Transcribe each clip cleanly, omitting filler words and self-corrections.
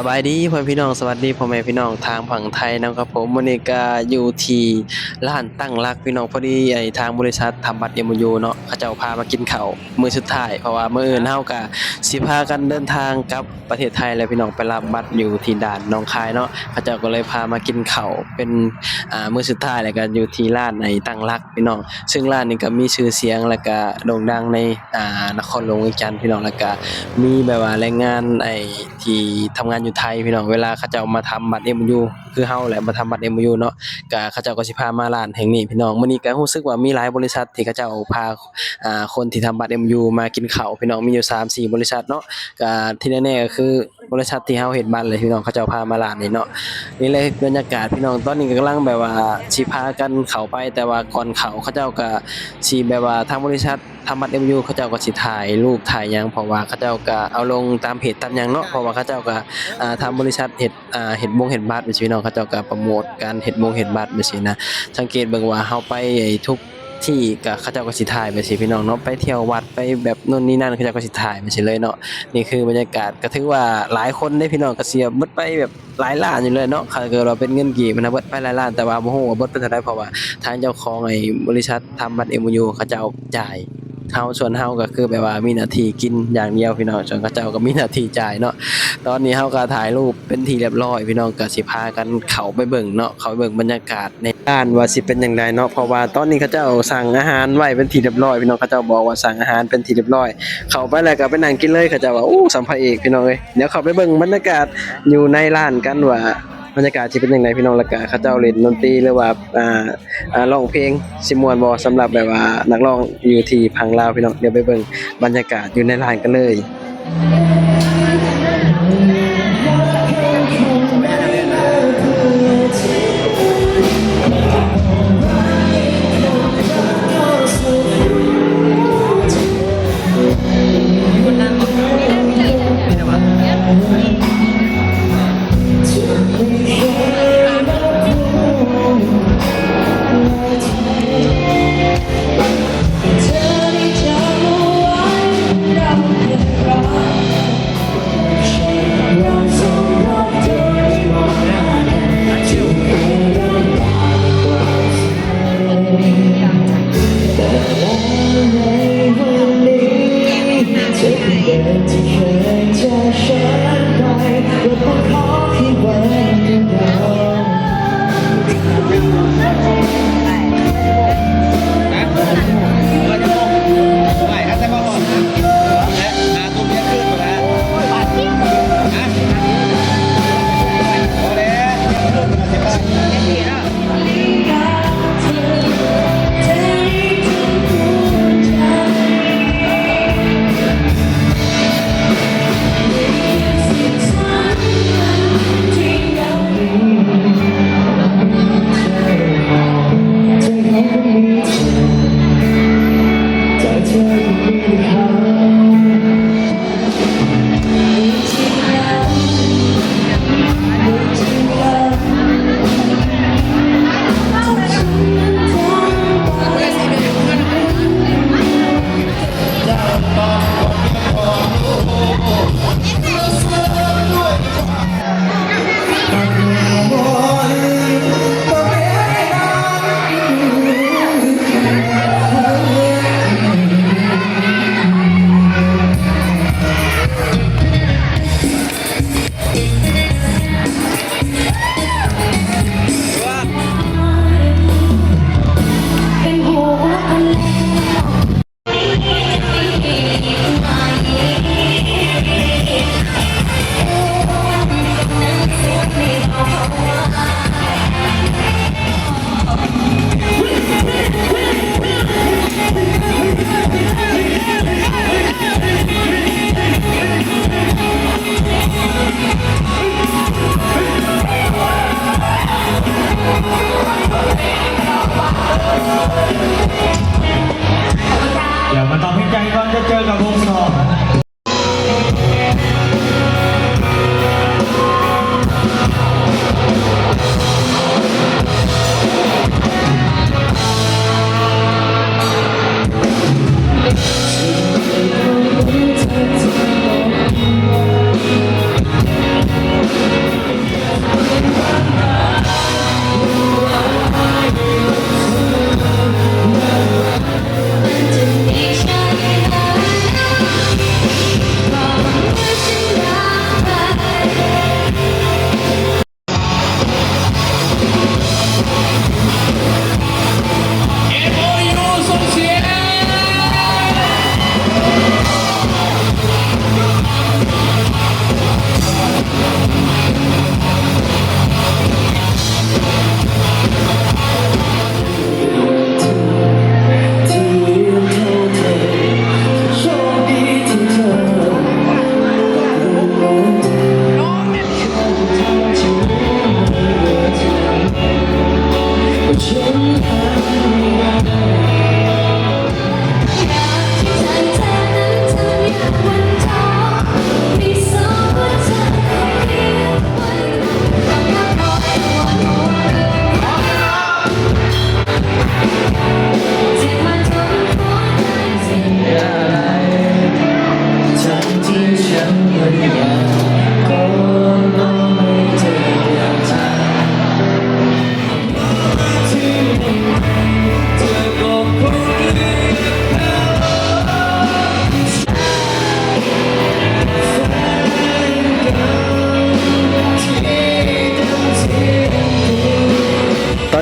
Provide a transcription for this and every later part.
บายดีพ่อพี่น้องสวัสดีพ่อแม่พี่น้องทางฝั่งไทยนะครับผมวันนี้ก็อยู่ที่ร้านตั้งรักพี่น้องพอดีทางบริษัททำบัตร MOU เนาะเขาเจ้าพามากินข้าวมื้อสุดท้ายเพราะว่ามื้ออื่นเฮาก็สิพากันเดินทางกลับประเทศไทยแล้วพี่น้องไปรับบัตรอยู่ที่ด่านหนองคายเนาะเขาเจ้าก็เลยพามากินข้าวเป็นมื้อสุดท้ายแล้วก็อยู่ที่ร้านตั้งรักพี่น้องซึ่งร้านนี้ก็มีชื่อเสียงแล้วก็โด่งดังในนครหลวงเวียงจันทน์พี่น้องแล้วก็มีแบบว่าแรงงานที่ทำงานอยู่ไทยพี่น้องเวลาเขาเจ้ามาทำบัตร MOU คือเฮาแหละมาทำบัตร MOU เนาะก็เขาเจ้าก็สิพามาร้านแห่งนี้พี่น้องมื้อนี้ก็รู้สึกว่ามีหลายบริษัทที่เขาเจ้าพาคนที่ทำบัตร MOU มากินข้าวพี่น้องมีอยู่3-4บริษัทเนาะก็ที่แน่ๆก็คือบริษัทที่เฮาเฮ็ดบัตรเลยพี่น้องเขาเจ้าพามาร้านนี้เนาะนี่เลยบรรยากาศพี่น้องตอนนี้ก็กำลังแบบว่าสิพากันเข้าไปแต่ว่าก่อนเข้าเขาเจ้าก็สิแบบว่าทางบริษัททำบัตร MOU เขาเจ้าก็สิถ่ายรูปถ่ายหยังเพราะว่าเขาเจ้าก็เอาลงตามเพจตามหยังเนาะเพราะว่าเขาเจ้าก็ทางบริษัทเฮ็ดเฮ็ดบัตรจังซี่พี่น้องเขาเจ้าก็โปรโมตการเฮ็ดเฮ็ดบัตรจังซี่นะสังเกตเบิ่งว่าเฮาไปทุกที่ก็เขาเจ้าก็สิถ่ายไปสิพี่น้องเนาะไปเที่ยววัดไปแบบโน่นนี่นั่นเขาเจ้าก็สิถ่ายไปสิเลยเนาะนี่คือบรรยากาศก็ถือว่าหลายคนเด้พี่น้องก็เสียเบิดไปแบบหลายล้านอยู่เลยเนาะถ้าเกิดว่าเป็นเงินกีบนะเบิดไปหลายล้านแต่ว่าบ่ฮู้ว่าเบิดไปเท่าใดเพราะว่าทางเจ้าของบริษัททำบัตร MOU เขาเจ้าจ่ายส่วนเฮาก็คือแบบว่ามีหน้าที่กินอย่างเดียวพี่น้องส่วนเขาเจ้าก็มีหน้าที่จ่ายเนาะตอนนี้เฮาก็ถ่ายรูปเป็นที่เรียบร้อยพี่น้องก็สิพากันเข้าไปเบิ่งเนาะเข้าไปเบิ่งบรรยากาศในร้านว่าสิเป็นจังไดเนาะเพราะว่าตอนนี้เขาเจ้าสั่งอาหารไว้เป็นที่เรียบร้อยพี่น้องเขาเจ้าบอกว่าสั่งอาหารเป็นที่เรียบร้อยเข้าไปแล้วก็ไปนั่งกินเลยเขาเจ้าว่าอู้สัมภาระเอกพี่น้องเอ้ยเดี๋ยวเข้าไปเบิ่งบรรยากาศอยู่ในร้านกันว่าบรรยากาศสิเป็นจังไดพี่น้องแล้วก็เขาเจ้าเล่นดนตรีหรือว่าร้องเพลงสิม่วนบ่สำหรับแบบว่านักร้องอยู่ที่พังลาวพี่น้องเดี๋ยวไปเบิ่งบรรยากาศอยู่ในร้านกันเลย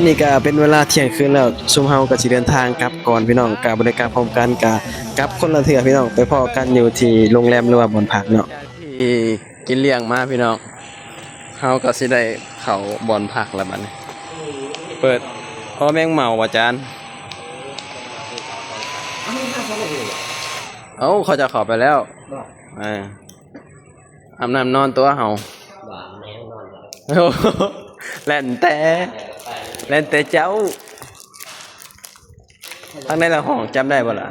นี้ก็เป็นเวลาเที่ยงคืนแล้วซุมเฮาก็สิเดินทางกลับก่อนพี่น้องก็บ่ได้กลับพร้อมกันก็กลับคนละเทื่อพี่น้องไปพ้อกันอยู่ที่โรงแรมหรือว่าบ่อนพักเนาะที่กินเลี้ยงมาพี่น้องเฮาก็สิได้เข้าบ่อนพักแล้วบัดนี้เปิดพอแมงเมาว่าจานเอ้าเขาจะเข้าไปแล้วอาบน้ำนอนตัวเฮาโอ้แล่นแต่เจ้าทางในละห้องจำได้บ่ล่ะ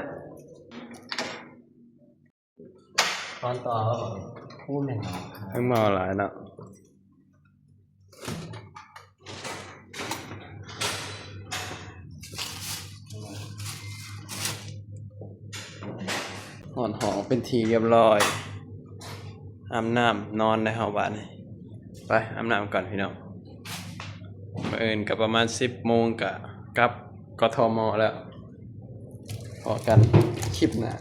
ตอนต่อพูดแม่งเมาหลายเนาะหอนหองเป็นทีเรียบร้อยอาบน้ำนอนในห้องบ้านนี่ไปอาบน้ำก่อนพี่น้องมื้ออื่นก็ประมาณ 10 โมงกะกลับกทมแล้วพอกันคลิปหน้า